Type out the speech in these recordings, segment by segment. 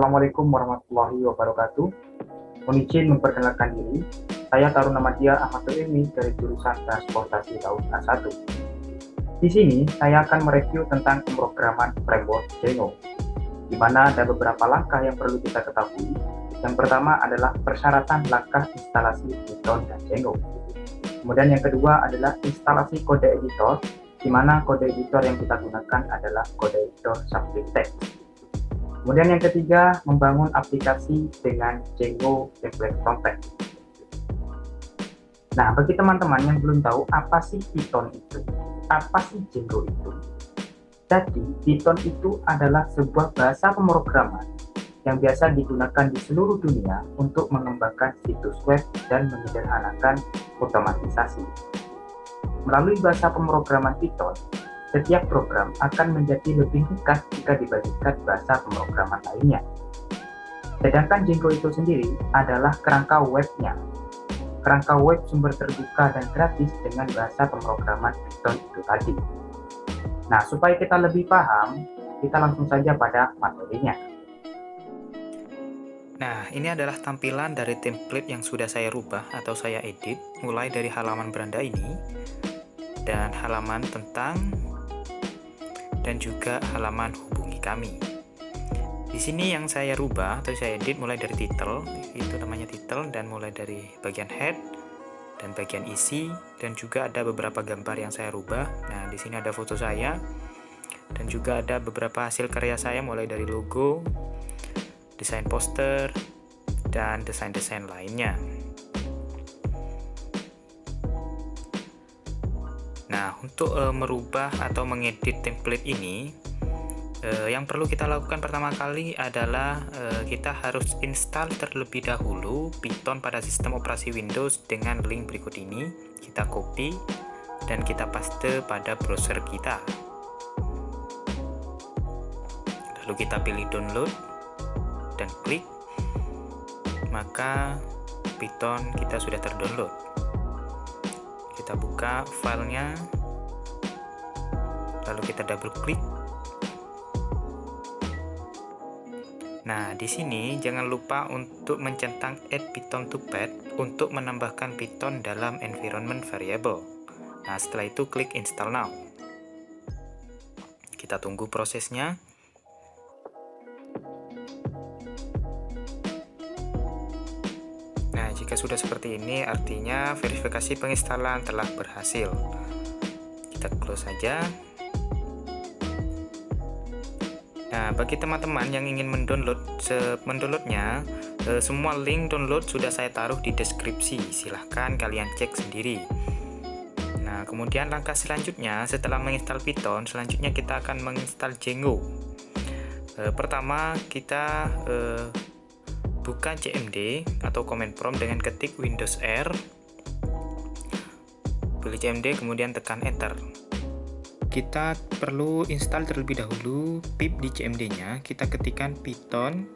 Assalamualaikum warahmatullahi wabarakatuh. Mohon izin memperkenalkan diri. Saya Taruna Madya Ahmadul Ilmi dari jurusan Transportasi Laut A1. Di sini saya akan mereview tentang pemrograman framework Django, di mana ada beberapa langkah yang perlu kita ketahui. Yang pertama adalah persyaratan langkah instalasi Python dan Django. Kemudian yang kedua adalah instalasi kode editor, di mana kode editor yang kita gunakan adalah kode editor Subject. Kemudian yang ketiga, membangun aplikasi dengan Django Template Frontend. Nah, bagi teman-teman yang belum tahu apa sih Python itu, apa sih Django itu? Jadi, Python itu adalah sebuah bahasa pemrograman yang biasa digunakan di seluruh dunia untuk mengembangkan situs web dan menyederhanakan otomatisasi. Melalui bahasa pemrograman Python, setiap program akan menjadi lebih ringkas jika dibandingkan bahasa pemrograman lainnya. Sedangkan Django itu sendiri adalah kerangka webnya. Kerangka web sumber terbuka dan gratis dengan bahasa pemrograman Python itu tadi. Nah, supaya kita lebih paham, kita langsung saja pada materinya. Nah, ini adalah tampilan dari template yang sudah saya rubah atau saya edit, mulai dari halaman beranda ini, dan halaman tentang, dan juga halaman hubungi kami. Di sini yang saya rubah atau saya edit mulai dari title, itu namanya title, dan mulai dari bagian head dan bagian isi, dan juga ada beberapa gambar yang saya rubah. Nah, di sini ada foto saya, dan juga ada beberapa hasil karya saya mulai dari logo, desain poster, dan desain-desain lainnya. Nah, untuk merubah atau mengedit template ini, yang perlu kita lakukan pertama kali adalah kita harus install terlebih dahulu Python pada sistem operasi Windows dengan link berikut ini. Kita copy dan kita paste pada browser kita. Lalu kita pilih download dan klik, maka Python kita sudah terdownload. Kita buka filenya, lalu kita double klik. Nah, di sini jangan lupa untuk mencentang add Python to pad untuk menambahkan Python dalam environment variable. Nah, setelah itu klik install now. Kita tunggu prosesnya. Nah, jika sudah seperti ini, artinya verifikasi penginstalan telah berhasil. Kita close saja. Nah, bagi teman-teman yang ingin mendownloadnya, semua link download sudah saya taruh di deskripsi. Silahkan kalian cek sendiri. Nah, kemudian langkah selanjutnya setelah menginstal Python, selanjutnya kita akan menginstal Django. Pertama, kita buka cmd atau command prompt dengan ketik Windows R, pilih cmd, kemudian tekan enter. Kita perlu install terlebih dahulu pip di cmd-nya. Kita ketikkan python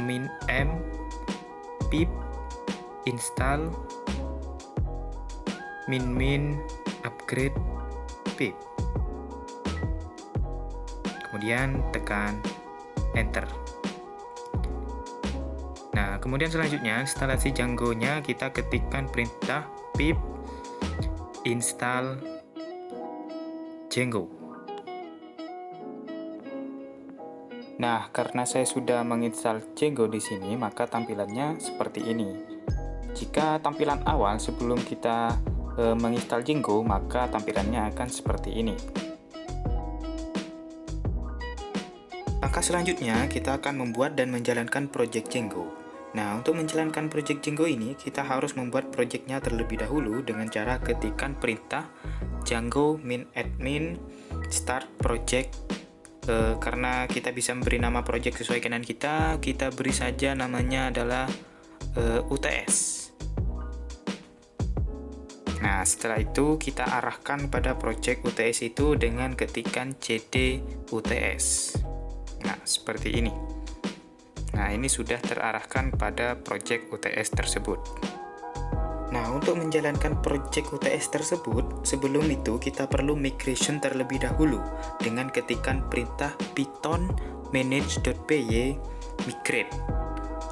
-m pip install min upgrade pip. Kemudian tekan enter. Nah, kemudian selanjutnya instalasi Django-nya kita ketikkan perintah pip install Django. Nah, karena saya sudah menginstal Django di sini, maka tampilannya seperti ini. Jika tampilan awal sebelum kita menginstal Django, maka tampilannya akan seperti ini. Langkah selanjutnya, kita akan membuat dan menjalankan project Django. Nah, untuk menjalankan project Django ini, kita harus membuat projectnya terlebih dahulu dengan cara ketikkan perintah Django -admin start project. Karena kita bisa memberi nama project sesuai keinginan kita beri saja namanya adalah UTS. Nah, setelah itu kita arahkan pada project UTS itu dengan ketikan cd UTS. Nah, seperti ini. Nah, ini sudah terarahkan pada project UTS tersebut. Nah, untuk menjalankan project UTS tersebut, sebelum itu kita perlu migration terlebih dahulu dengan ketikan perintah python manage.py migrate.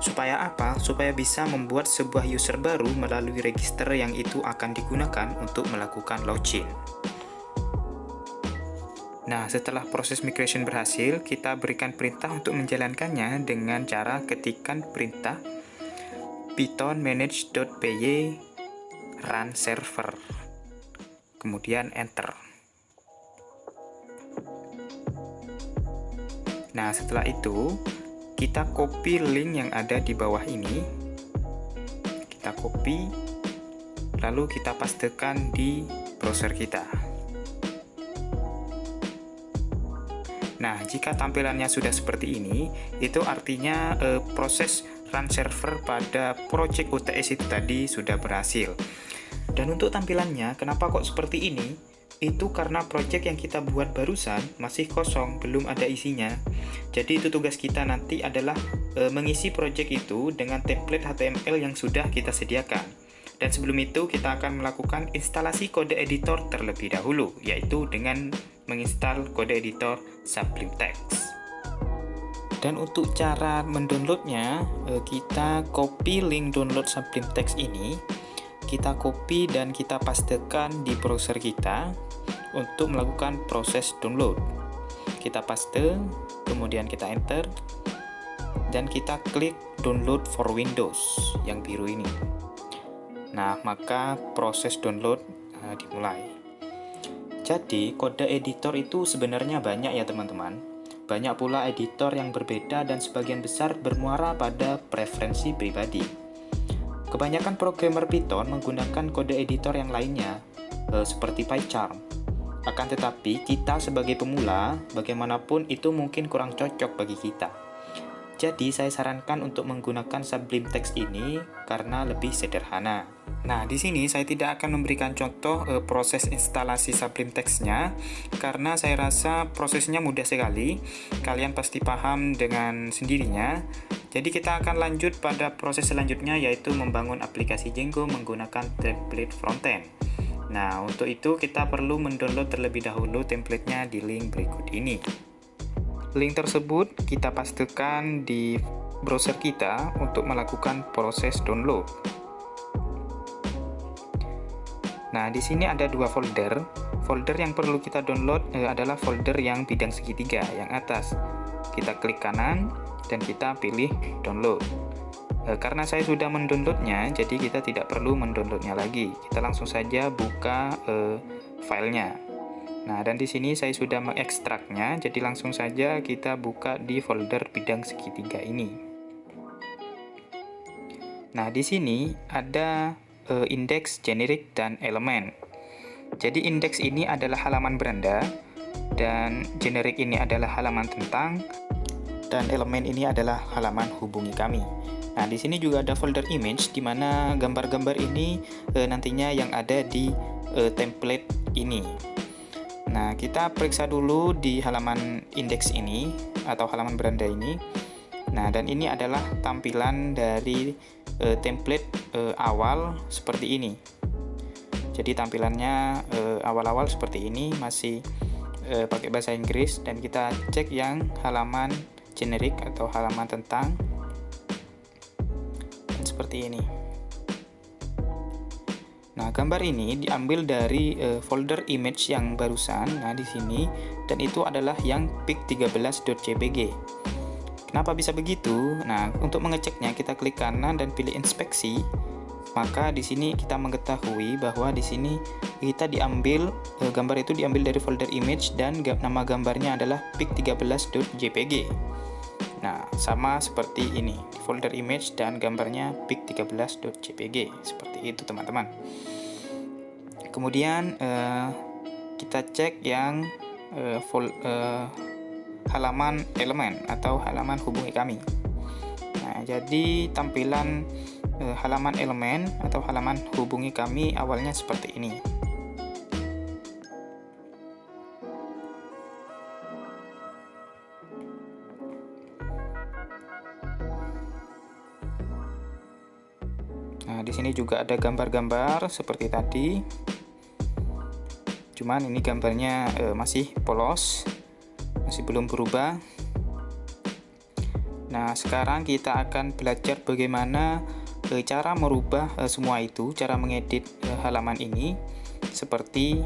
Supaya apa? Supaya bisa membuat sebuah user baru melalui register yang itu akan digunakan untuk melakukan login. Nah, setelah proses migration berhasil, kita berikan perintah untuk menjalankannya dengan cara ketikkan perintah python manage.py run server. Kemudian enter. Nah, setelah itu, kita copy link yang ada di bawah ini. Kita copy, lalu kita pastekan di browser kita. Nah, jika tampilannya sudah seperti ini, itu artinya proses run server pada project UTS itu tadi sudah berhasil. Dan untuk tampilannya, kenapa kok seperti ini? Itu karena project yang kita buat barusan masih kosong, belum ada isinya. Jadi itu tugas kita nanti adalah mengisi project itu dengan template HTML yang sudah kita sediakan. Dan sebelum itu kita akan melakukan instalasi kode editor terlebih dahulu, yaitu dengan menginstal kode editor Sublime Text. Dan untuk cara mendownloadnya, kita copy link download Sublime Text ini, kita copy dan kita pastekan di browser kita untuk melakukan proses download. Kita paste, kemudian kita enter, dan kita klik download for Windows yang biru ini. Nah, maka proses download dimulai. Jadi, kode editor itu sebenarnya banyak ya teman-teman. Banyak pula editor yang berbeda dan sebagian besar bermuara pada preferensi pribadi. Kebanyakan programmer Python menggunakan kode editor yang lainnya, seperti PyCharm. Akan tetapi, kita sebagai pemula, bagaimanapun itu mungkin kurang cocok bagi kita. Jadi, saya sarankan untuk menggunakan Sublime Text ini karena lebih sederhana. Nah, di sini saya tidak akan memberikan contoh proses instalasi Sublime Text-nya karena saya rasa prosesnya mudah sekali. Kalian pasti paham dengan sendirinya. Jadi kita akan lanjut pada proses selanjutnya, yaitu membangun aplikasi Django menggunakan template frontend. Nah, untuk itu kita perlu mendownload terlebih dahulu template-nya di link berikut ini. Link tersebut kita pastekan di browser kita untuk melakukan proses download. Nah, di sini ada dua folder. Folder yang perlu kita download adalah folder yang bidang segitiga, yang atas. Kita klik kanan dan kita pilih download. Karena saya sudah mendownloadnya, jadi kita tidak perlu mendownloadnya lagi. Kita langsung saja buka filenya. Nah, dan di sini saya sudah mengekstraknya, jadi langsung saja kita buka di folder bidang segitiga ini. Nah, di sini ada indeks, generik, dan elemen. Jadi indeks ini adalah halaman beranda, dan generik ini adalah halaman tentang, dan elemen ini adalah halaman hubungi kami. Nah, di sini juga ada folder image, di mana gambar-gambar ini nantinya yang ada di template ini. Nah, kita periksa dulu di halaman indeks ini, atau halaman beranda ini. Nah, dan ini adalah tampilan dari template awal seperti ini. Jadi tampilannya awal-awal seperti ini, masih pakai bahasa Inggris, dan kita cek yang halaman generik atau halaman tentang, dan seperti ini. Nah, gambar ini diambil dari folder image yang barusan. Nah, di sini, dan itu adalah yang pic13.jpg. Kenapa bisa begitu? Nah, untuk mengeceknya kita klik kanan dan pilih inspeksi. Maka di sini kita mengetahui bahwa di sini kita diambil gambar itu diambil dari folder image dan nama gambarnya adalah pic13.jpg. Nah, sama seperti ini, folder image dan gambarnya pic13.jpg. Seperti itu, teman-teman. Kemudian kita cek yang halaman elemen atau halaman hubungi kami. Nah, jadi tampilan halaman elemen atau halaman hubungi kami awalnya seperti ini. Nah, di sini juga ada gambar-gambar seperti tadi. Cuman ini gambarnya masih polos, masih belum berubah. Nah, sekarang kita akan belajar bagaimana cara merubah semua itu, cara mengedit halaman ini seperti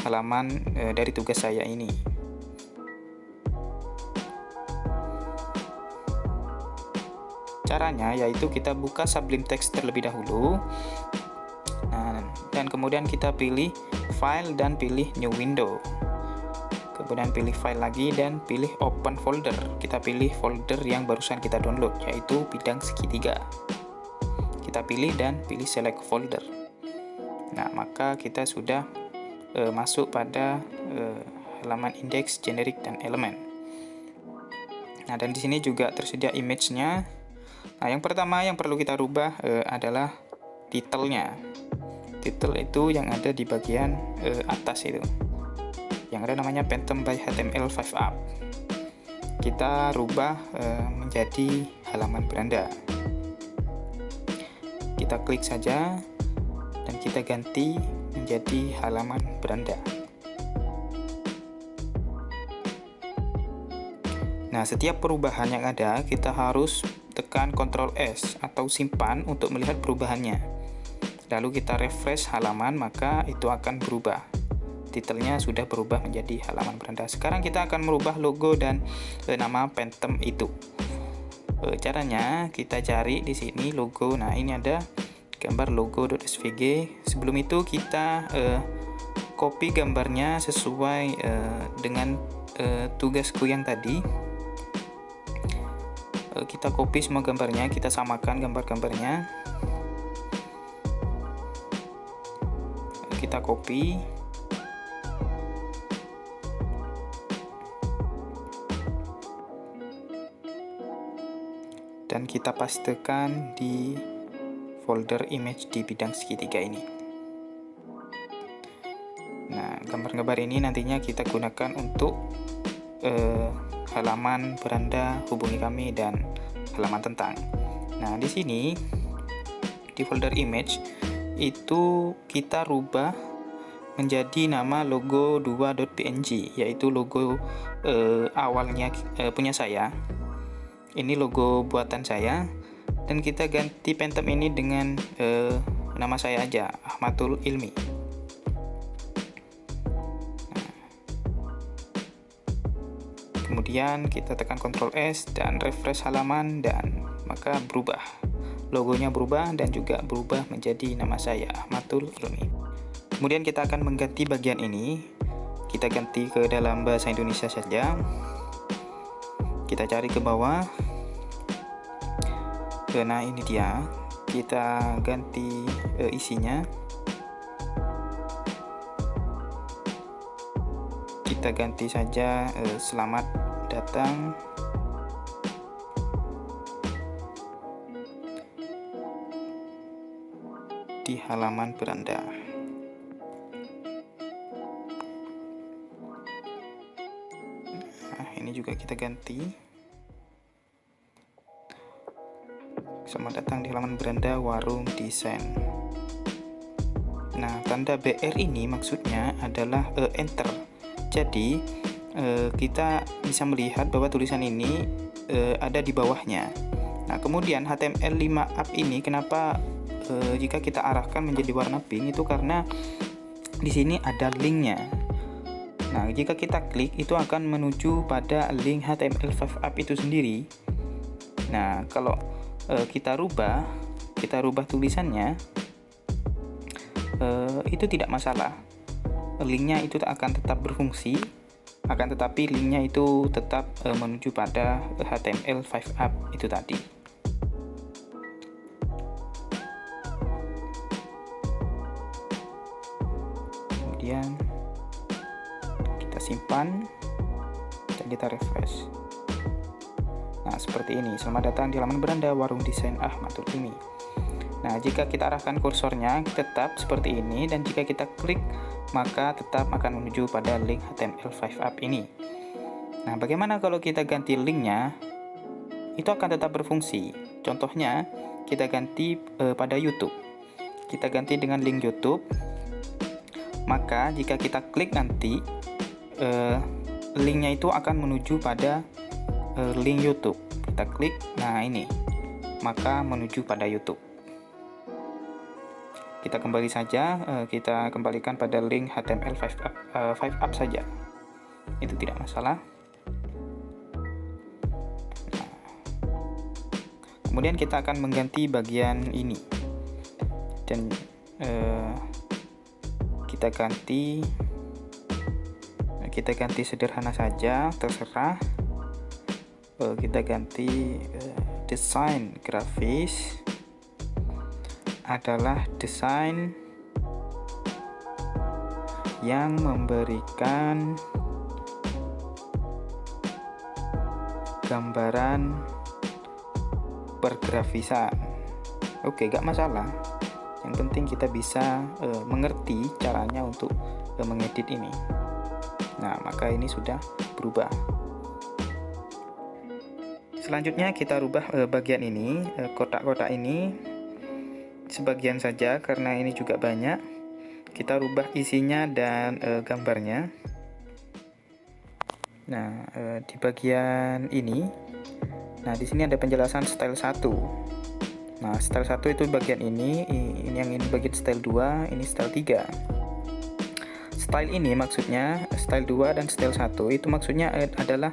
halaman dari tugas saya ini. Caranya yaitu kita buka Sublime Text terlebih dahulu. Nah, dan kemudian kita pilih File dan pilih New Window. Kemudian pilih file lagi dan pilih open folder. Kita pilih folder yang barusan kita download, yaitu bidang segitiga. Kita pilih dan pilih select folder. Nah, maka kita sudah masuk pada halaman indeks, generic, dan elemen. Nah, dan di sini juga tersedia image-nya. Nah, yang pertama yang perlu kita rubah adalah title-nya. Title itu yang ada di bagian atas itu, yang ada namanya Phantom by HTML5Up. Kita rubah menjadi halaman beranda. Kita klik saja dan kita ganti menjadi halaman beranda. Nah, setiap perubahan yang ada kita harus tekan Ctrl S atau simpan untuk melihat perubahannya. Lalu kita refresh halaman, maka itu akan berubah. Titelnya sudah berubah menjadi halaman beranda. Sekarang kita akan merubah logo dan nama Phantom itu. Caranya kita cari di sini logo. Nah, ini ada gambar logo.svg. Sebelum itu kita copy gambarnya sesuai dengan tugasku yang tadi. Kita copy semua gambarnya, kita samakan gambar-gambarnya. Kita copy. Dan kita pastekan di folder image di bidang segitiga ini. Nah, gambar-gambar ini nantinya kita gunakan untuk halaman beranda hubungi kami dan halaman tentang. Nah, di sini di folder image itu kita rubah menjadi nama logo2.png, yaitu logo awalnya punya saya. Ini logo buatan saya, dan kita ganti Phantom ini dengan nama saya aja, Ahmadul Ilmi. Nah, kemudian kita tekan Ctrl S dan refresh halaman, dan maka berubah. Logonya berubah dan juga berubah menjadi nama saya, Ahmadul Ilmi. Kemudian kita akan mengganti bagian ini. Kita ganti ke dalam bahasa Indonesia saja. Kita cari ke bawah. Nah, ini dia. Kita ganti isinya. Kita ganti saja selamat datang. Di halaman beranda. Nah, ini juga kita ganti. Selamat datang di halaman beranda warung desain. Nah, tanda BR ini maksudnya adalah enter. Jadi kita bisa melihat bahwa tulisan ini ada di bawahnya. Nah, kemudian HTML5Up ini kenapa jika kita arahkan menjadi warna pink, itu karena di sini ada linknya. Nah, jika kita klik itu akan menuju pada link HTML5Up itu sendiri. Nah, kalau kita rubah tulisannya, itu tidak masalah. Linknya itu akan tetap berfungsi, akan tetapi linknya itu tetap menuju pada HTML5Up itu tadi. Kemudian kita simpan dan kita refresh. Nah, seperti ini. Selamat datang di halaman beranda warung desain Ahmadul Ilmi. Nah, jika kita arahkan kursornya tetap seperti ini, dan jika kita klik maka tetap akan menuju pada link HTML5Up ini. Nah, bagaimana kalau kita ganti linknya? Itu akan tetap berfungsi. Contohnya, kita ganti pada YouTube. Kita ganti dengan link YouTube. Maka jika kita klik nanti linknya itu akan menuju pada link YouTube. Kita kita klik, nah ini, maka menuju pada YouTube. Kita kembali saja, kita kembalikan pada link HTML 5up saja, itu tidak masalah. Nah, kemudian kita akan mengganti bagian ini, dan kita ganti sederhana saja, terserah. Kita ganti desain grafis adalah desain yang memberikan gambaran pergrafisan. Oke, gak masalah, yang penting kita bisa mengerti caranya untuk mengedit ini. Nah, maka ini sudah berubah. Selanjutnya kita rubah bagian ini, kotak-kotak ini sebagian saja karena ini juga banyak. Kita rubah isinya dan gambarnya. Nah, di bagian ini, nah di sini ada penjelasan style 1. Nah, style 1 itu bagian ini yang ini bagian style 2, ini style 3. Style ini maksudnya, style 2 dan style 1 itu maksudnya adalah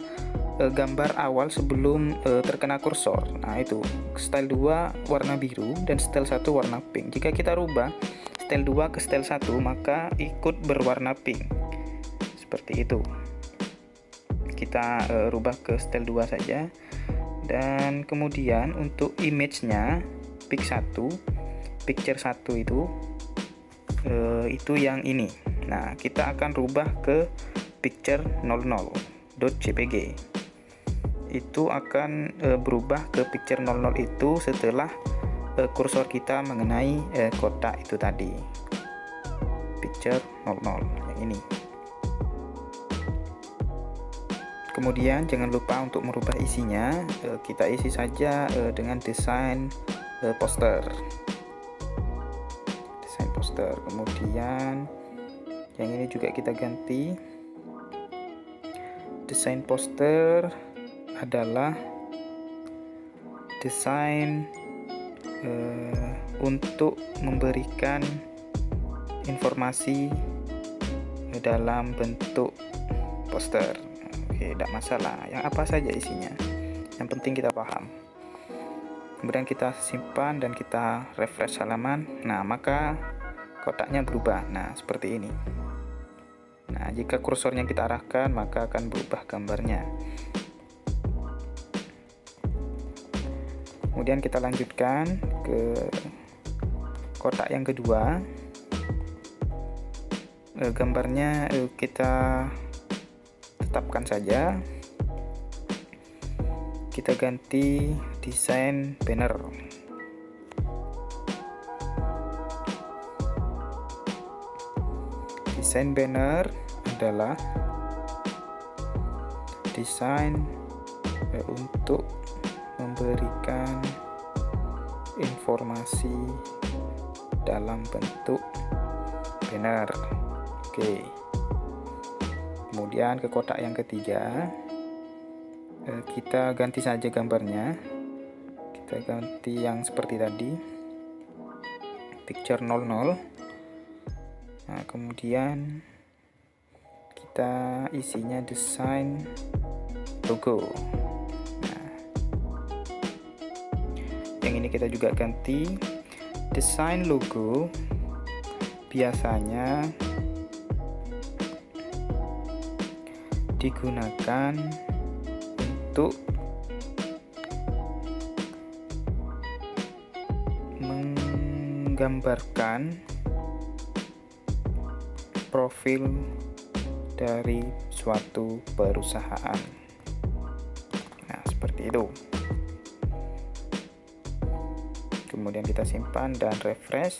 gambar awal sebelum terkena kursor. Nah, itu style 2 warna biru dan style 1 warna pink. Jika kita rubah style 2 ke style 1, maka ikut berwarna pink. Seperti itu. Kita rubah ke style 2 saja. Dan kemudian untuk image-nya picture 1 itu yang ini. Nah, kita akan rubah ke picture 00.jpg. Itu akan berubah ke picture 00 itu setelah kursor kita mengenai kotak itu tadi, picture 00 yang ini. Kemudian jangan lupa untuk merubah isinya, kita isi saja dengan desain poster. Kemudian yang ini juga kita ganti, desain poster adalah desain untuk memberikan informasi dalam bentuk poster. Oke, tidak masalah, yang apa saja isinya, yang penting kita paham. Kemudian kita simpan dan kita refresh halaman. Nah, maka kotaknya berubah. Nah, seperti ini. Nah, jika kursornya kita arahkan, maka akan berubah gambarnya. Kemudian kita lanjutkan ke kotak yang kedua. Gambarnya kita tetapkan saja. Kita ganti desain banner. Desain banner adalah desain untuk memberikan informasi dalam bentuk banner. Oke. Kemudian ke kotak yang ketiga, kita ganti saja gambarnya. Kita ganti yang seperti tadi, picture 00. Nah, kemudian kita isinya desain logo. Yang ini kita juga ganti desain logo. Biasanya digunakan untuk menggambarkan profil dari suatu perusahaan. Nah, seperti itu. Kemudian kita simpan dan refresh.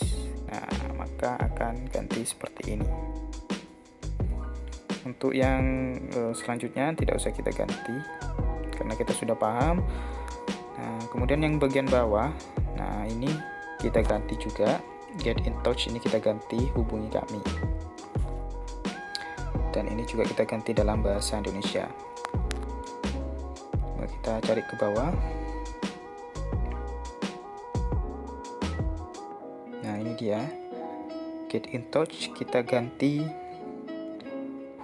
Nah, maka akan ganti seperti ini. Untuk yang selanjutnya tidak usah kita ganti karena kita sudah paham. Nah, kemudian yang bagian bawah, nah ini kita ganti juga, get in touch ini kita ganti hubungi kami. Dan ini juga kita ganti dalam bahasa Indonesia. Nah, kita cari ke bawah. Nah, ini dia. Get in touch, kita ganti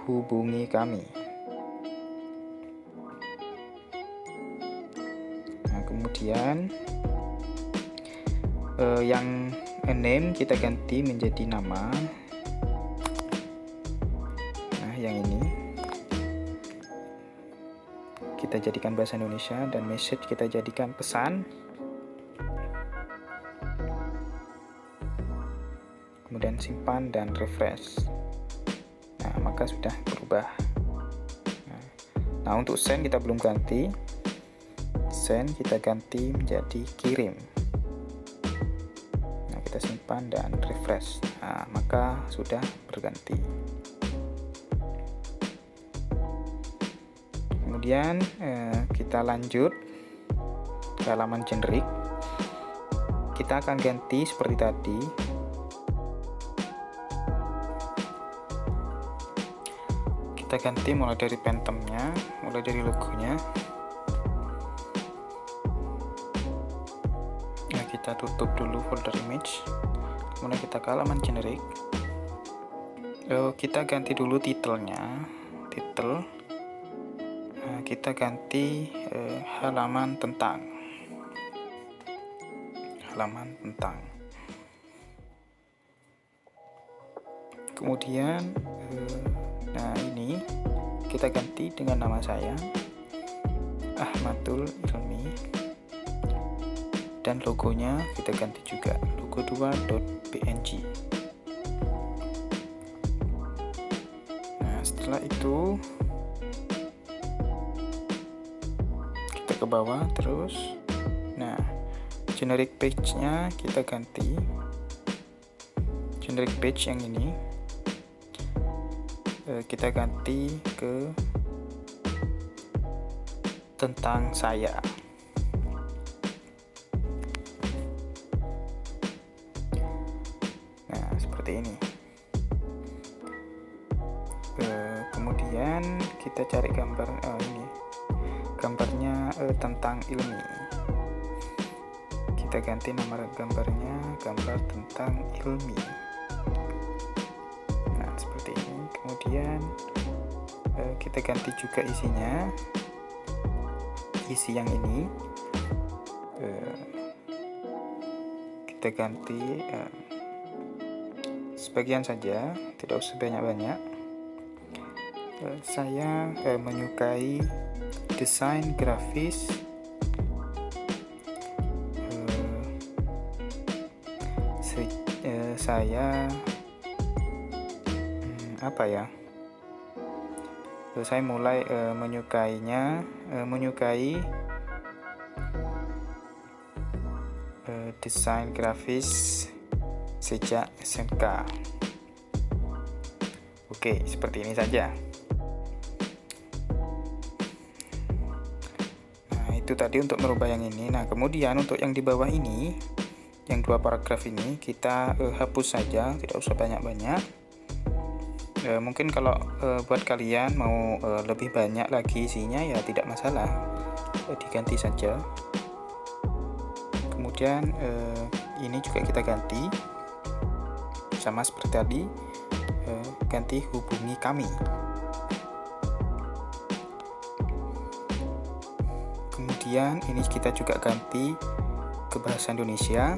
hubungi kami. Nah, kemudian yang name kita ganti menjadi nama. Nah, yang ini kita jadikan bahasa Indonesia, dan message kita jadikan pesan. Kemudian simpan dan refresh. Nah, maka sudah berubah. Nah, untuk send kita belum ganti. Send kita ganti menjadi kirim. Nah, kita simpan dan refresh. Nah, maka sudah berganti. Kemudian kita lanjut ke halaman generik. Kita akan ganti seperti tadi. Kita ganti mulai dari phantomnya, mulai dari logonya. Nah, kita tutup dulu folder image, kemudian kita ke halaman generik. Kita ganti dulu titelnya, titel. Nah, kita ganti halaman tentang. Kemudian nah, ini kita ganti dengan nama saya, Ahmadul Ilmi, dan logonya kita ganti juga, logo2.png. Nah, setelah itu kita ke bawah terus. Nah, generic page-nya kita ganti, generic page yang ini kita ganti ke tentang saya. Nah, seperti ini. Kemudian kita cari gambar ini, gambarnya tentang Ilmi. Kita ganti nama gambarnya, gambar tentang Ilmi. Nah, seperti ini. Kemudian kita ganti juga isinya, isi yang ini kita ganti sebagian saja, tidak usah banyak-banyak. Saya menyukai desain grafis saya saya mulai menyukai desain grafis sejak SMK. Oke, seperti ini saja. Nah, itu tadi untuk merubah yang ini. Nah, kemudian untuk yang di bawah ini, yang 2 paragraf ini kita hapus saja, tidak usah banyak-banyak. Mungkin kalau buat kalian mau lebih banyak lagi isinya, ya tidak masalah, diganti saja. Kemudian ini juga kita ganti sama seperti tadi, ganti hubungi kami. Kemudian ini kita juga ganti ke bahasa Indonesia.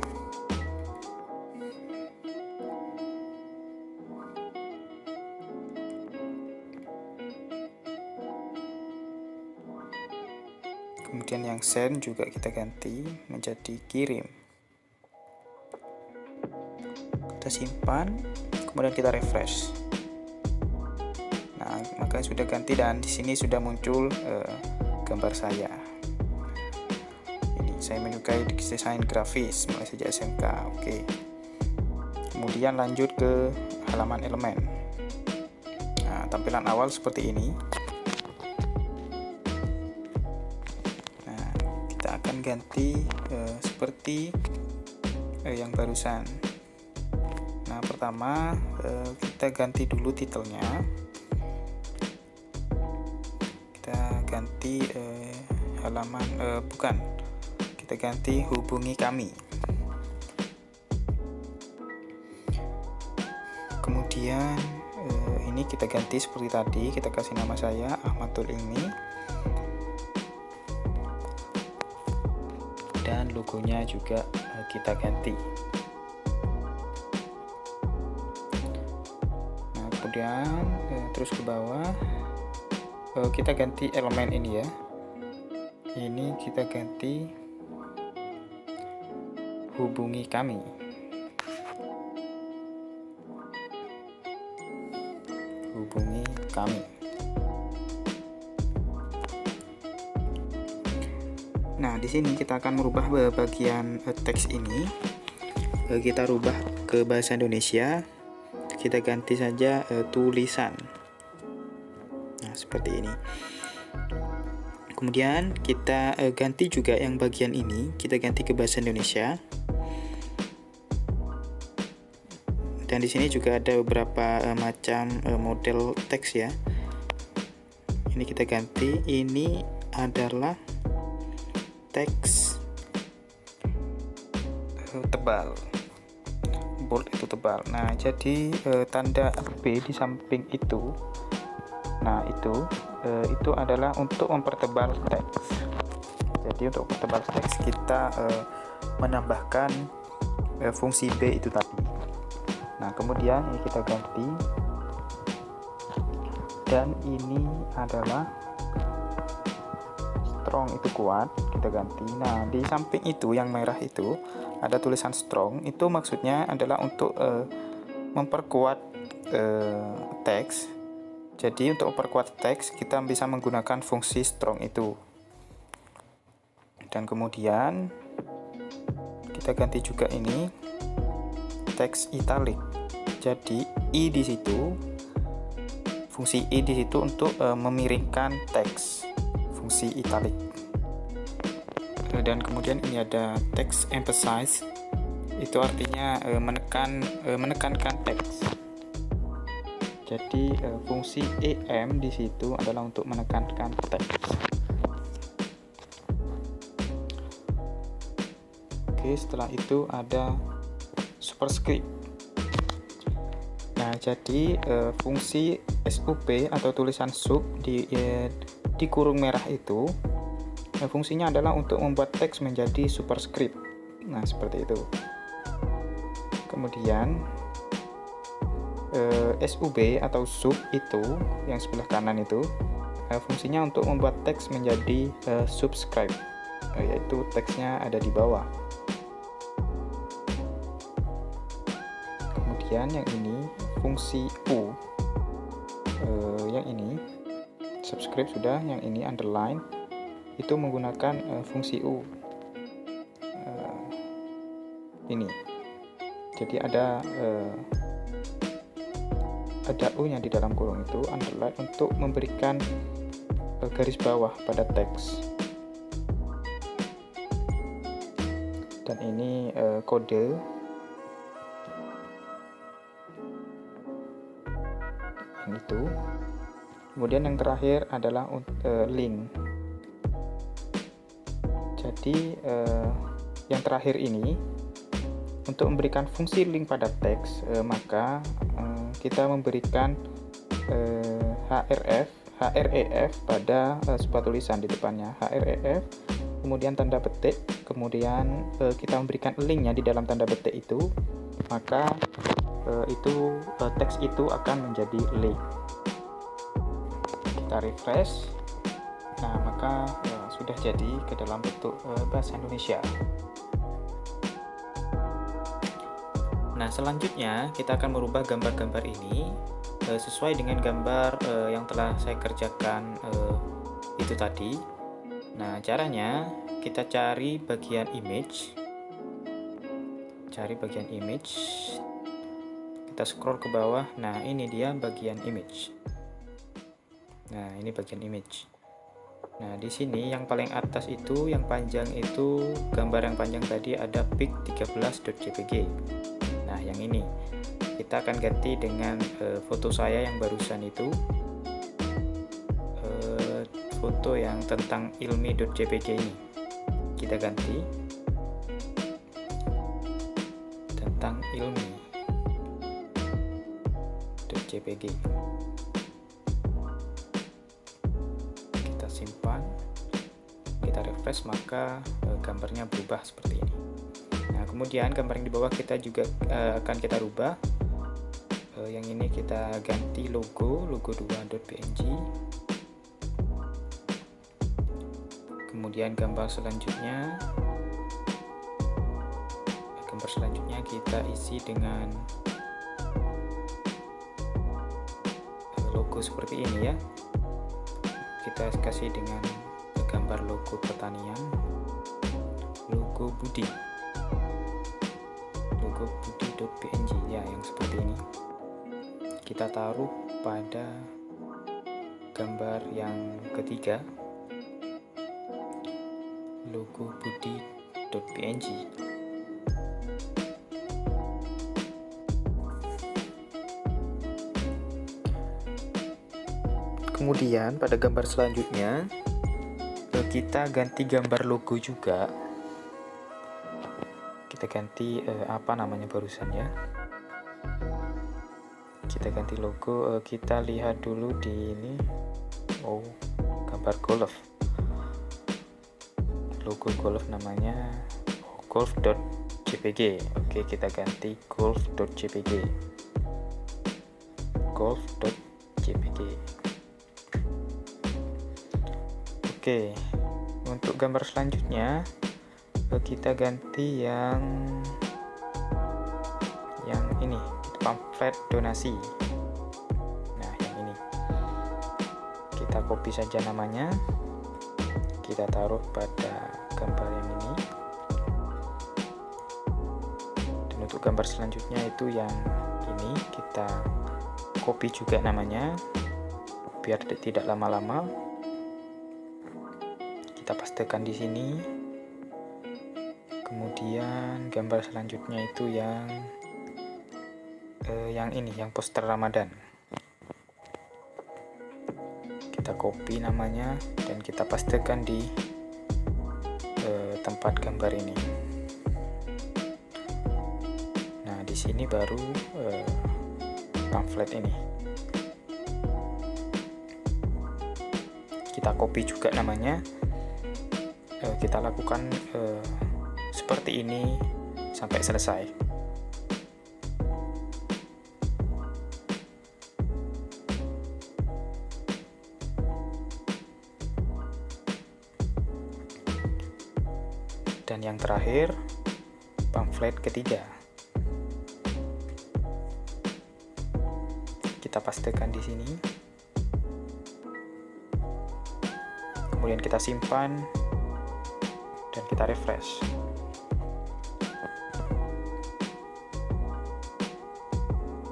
Kemudian yang send juga kita ganti menjadi kirim. Kita simpan, kemudian kita refresh. Nah, maka sudah ganti, dan di sini sudah muncul gambar saya. Ini saya menyukai desain grafis mulai sejak SMK. Oke. Kemudian lanjut ke halaman elemen. Nah, tampilan awal seperti ini. Ganti seperti yang barusan. Nah, pertama kita ganti dulu titelnya. Kita ganti kita ganti hubungi kami. Kemudian ini kita ganti seperti tadi, kita kasih nama saya Ahmadul Ilmi, dan logonya juga kita ganti. Nah, kemudian terus ke bawah kita ganti elemen ini ya. Ini kita ganti hubungi kami. Hubungi kami. Nah, di sini kita akan merubah bagian teks ini. Kita rubah ke bahasa Indonesia. Kita ganti saja tulisan. Nah, seperti ini. Kemudian kita ganti juga yang bagian ini, kita ganti ke bahasa Indonesia. Dan di sini juga ada beberapa macam model teks ya. Ini kita ganti. Ini adalah teks tebal. Bold itu tebal. Nah, jadi tanda B di samping itu. Nah, itu adalah untuk mempertebal teks. Jadi untuk mempertebal teks kita menambahkan fungsi B itu tadi. Nah, kemudian ini kita ganti, dan ini adalah strong itu kuat, kita ganti. Nah, di samping itu yang merah itu ada tulisan strong, itu maksudnya adalah untuk memperkuat teks. Jadi untuk memperkuat teks kita bisa menggunakan fungsi strong itu. Dan kemudian kita ganti juga ini teks italic. Jadi i di situ, fungsi i di situ untuk memiringkan teks, fungsi italic. Dan kemudian ini ada teks emphasize, itu artinya menekankan teks. Jadi fungsi em di situ adalah untuk menekankan teks. Oke, setelah itu ada superscript. Nah, jadi fungsi sub atau tulisan sub di kurung merah itu fungsinya adalah untuk membuat teks menjadi superscript. Nah, seperti itu. Kemudian sub atau sub itu yang sebelah kanan itu fungsinya untuk membuat teks menjadi subscribe, yaitu teksnya ada di bawah. Kemudian yang ini fungsi U, yang ini subscribe sudah, yang ini underline itu menggunakan fungsi U ini. Jadi ada U nya di dalam kurung itu, underline, untuk memberikan garis bawah pada teks. Dan ini kode. Itu. Kemudian yang terakhir adalah link. Jadi yang terakhir ini untuk memberikan fungsi link pada teks, maka kita memberikan href pada sebuah tulisan di depannya, href, kemudian tanda petik, kemudian kita memberikan linknya di dalam tanda petik itu, maka teks itu akan menjadi link. Kita refresh. Nah, maka sudah jadi ke dalam bentuk bahasa Indonesia. Nah, selanjutnya kita akan merubah gambar-gambar ini sesuai dengan gambar yang telah saya kerjakan itu tadi. Nah, caranya kita cari bagian image. Kita scroll ke bawah. Nah, ini dia bagian image. Nah, ini bagian image. Nah, di sini yang paling atas itu, yang panjang itu, gambar yang panjang tadi ada pic13.jpg. Nah, yang ini kita akan ganti dengan foto saya yang barusan itu, foto yang tentang ilmi.jpg ini. Kita ganti tentang ilmi. .jpg. Kita simpan, kita refresh, maka gambarnya berubah seperti ini. Nah, kemudian gambar yang di bawah kita juga akan kita rubah. Yang ini kita ganti logo 2.png. Kemudian gambar selanjutnya kita isi dengan logo seperti ini ya. Kita kasih dengan gambar logo pertanian, logo budi.png ya, yang seperti ini. Kita taruh pada gambar yang ketiga, logo budi.png. Kemudian pada gambar selanjutnya kita ganti gambar logo juga. Kita ganti apa namanya barusan ya. Kita ganti logo, kita lihat dulu di ini. Oh, gambar golf. Logo golf namanya golf.jpg. Oke, kita ganti golf.jpg. Golf.jpg. Oke, untuk gambar selanjutnya kita ganti yang ini, pamflet donasi. Nah, yang ini kita copy saja namanya, kita taruh pada gambar yang ini. Dan untuk gambar selanjutnya itu yang ini, kita copy juga namanya biar tidak lama-lama. Kita pastekan di sini. Kemudian gambar selanjutnya itu yang ini, yang poster Ramadan. Kita copy namanya dan kita pastekan di tempat gambar ini. Nah, di sini baru pamflet ini. Kita copy juga namanya. Kita lakukan seperti ini sampai selesai. Dan yang terakhir, pamflet ketiga. Kita pastekan di sini. Kemudian kita simpan dan kita refresh.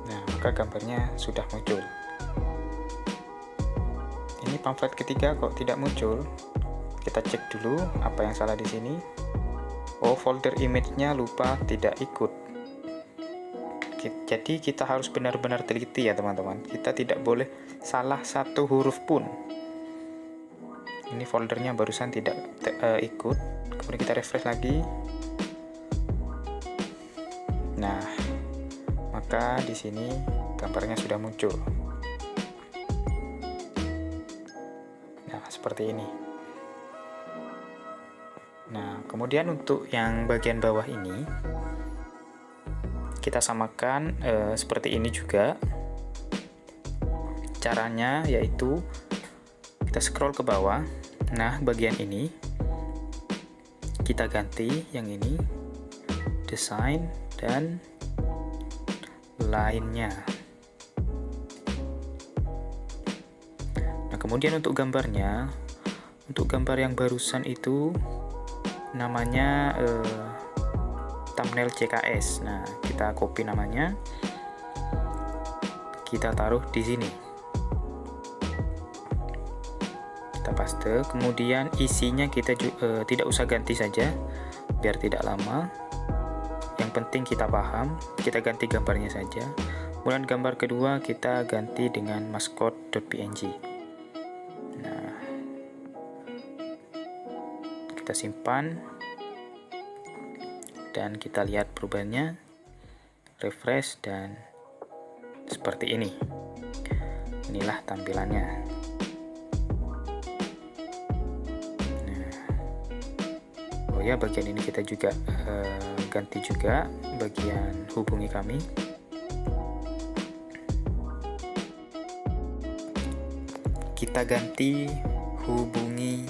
Nah, maka gambarnya sudah muncul. Ini pamflet ketiga kok tidak muncul. Kita cek dulu apa yang salah di sini. Oh, folder image-nya lupa tidak ikut. Jadi kita harus benar-benar teliti ya teman-teman. Kita tidak boleh salah satu huruf pun. Ini foldernya barusan tidak ikut. Kemudian kita refresh lagi. Nah, maka di sini gambarnya sudah muncul. Nah, seperti ini. Nah, kemudian untuk yang bagian bawah ini kita samakan seperti ini juga. Caranya yaitu kita scroll ke bawah. Nah, bagian ini kita ganti yang ini, desain dan lainnya. Nah, kemudian untuk gambarnya, untuk gambar yang barusan itu namanya thumbnail CKS. Nah, kita copy namanya, kita taruh di sini, kita paste. Kemudian isinya kita tidak usah ganti saja biar tidak lama. Yang penting kita paham, kita ganti gambarnya saja. Kemudian gambar kedua kita ganti dengan mascot.png. Nah, kita simpan dan kita lihat perubahannya, refresh, dan seperti ini. Inilah tampilannya. Nah, oh ya, bagian ini kita juga ganti juga bagian hubungi kami. Kita ganti hubungi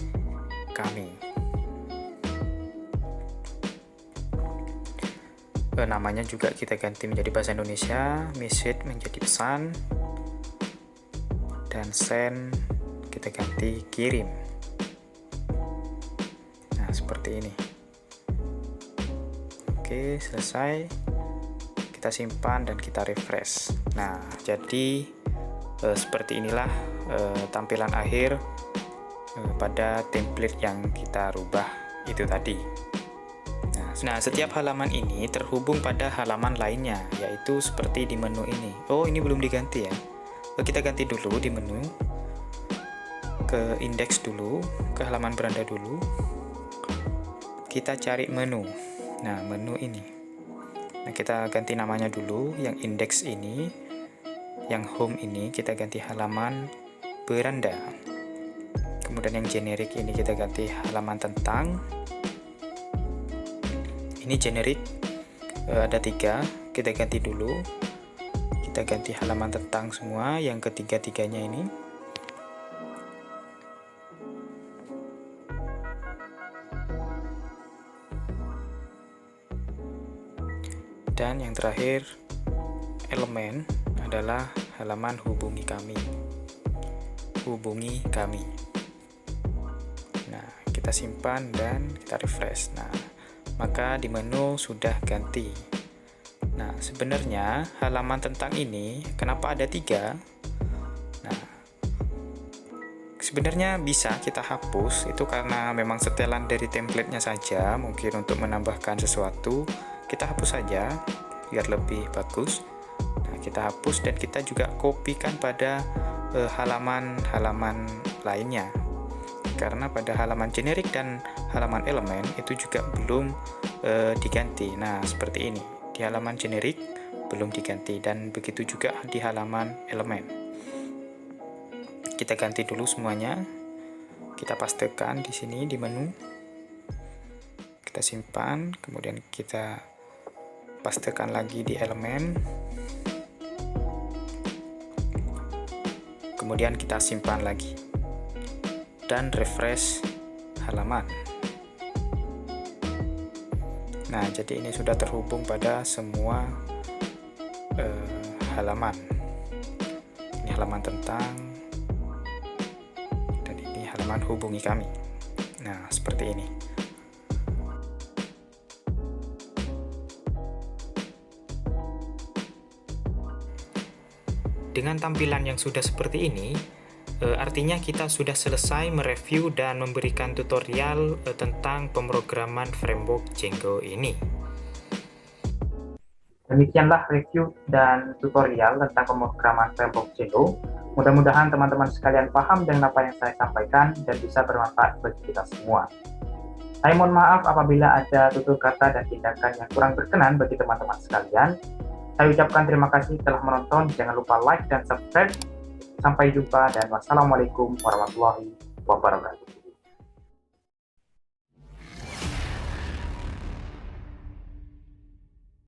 kami. Namanya juga kita ganti menjadi bahasa Indonesia, message menjadi pesan, dan send kita ganti kirim. Nah, seperti ini. Oke, selesai. Kita simpan dan kita refresh. Nah, jadi seperti inilah tampilan akhir pada template yang kita rubah itu tadi. Nah, setiap halaman ini terhubung pada halaman lainnya, yaitu seperti di menu ini. Oh, ini belum diganti ya. Kita ganti dulu di menu, ke indeks dulu, ke halaman beranda dulu. Kita cari menu. Nah, menu ini. Nah, kita ganti namanya dulu, yang indeks ini, yang home ini kita ganti halaman beranda. Kemudian yang generik ini kita ganti halaman tentang. Ini generik ada 3, kita ganti dulu. Kita ganti halaman tentang semua, yang ketiga-tiganya ini. Dan yang terakhir, elemen adalah halaman hubungi kami. Hubungi kami. Nah, kita simpan dan kita refresh. Nah, maka di menu sudah ganti. Nah, sebenarnya halaman tentang ini kenapa ada 3? Nah, sebenarnya bisa kita hapus, itu karena memang setelan dari templatenya saja. Mungkin untuk menambahkan sesuatu kita hapus saja biar lebih bagus. Nah, kita hapus dan kita juga kopikan pada halaman-halaman lainnya, karena pada halaman generik dan halaman elemen itu juga belum diganti. Nah, seperti ini, di halaman generik belum diganti, dan begitu juga di halaman elemen. Kita ganti dulu semuanya, kita pastekan di sini di menu, kita simpan, kemudian kita pastekan lagi di elemen, kemudian kita simpan lagi dan refresh halaman. Nah, jadi ini sudah terhubung pada semua halaman. Ini halaman tentang, dan ini halaman hubungi kami. Nah, seperti ini. Dengan tampilan yang sudah seperti ini, artinya kita sudah selesai mereview dan memberikan tutorial tentang pemrograman framework Django ini. Demikianlah review dan tutorial tentang pemrograman framework Django. Mudah-mudahan teman-teman sekalian paham dengan apa yang saya sampaikan dan bisa bermanfaat bagi kita semua. Saya mohon maaf apabila ada tutur kata dan tindakan yang kurang berkenan bagi teman-teman sekalian. Saya ucapkan terima kasih telah menonton. Jangan lupa like dan subscribe. Sampai jumpa dan wassalamualaikum warahmatullahi wabarakatuh.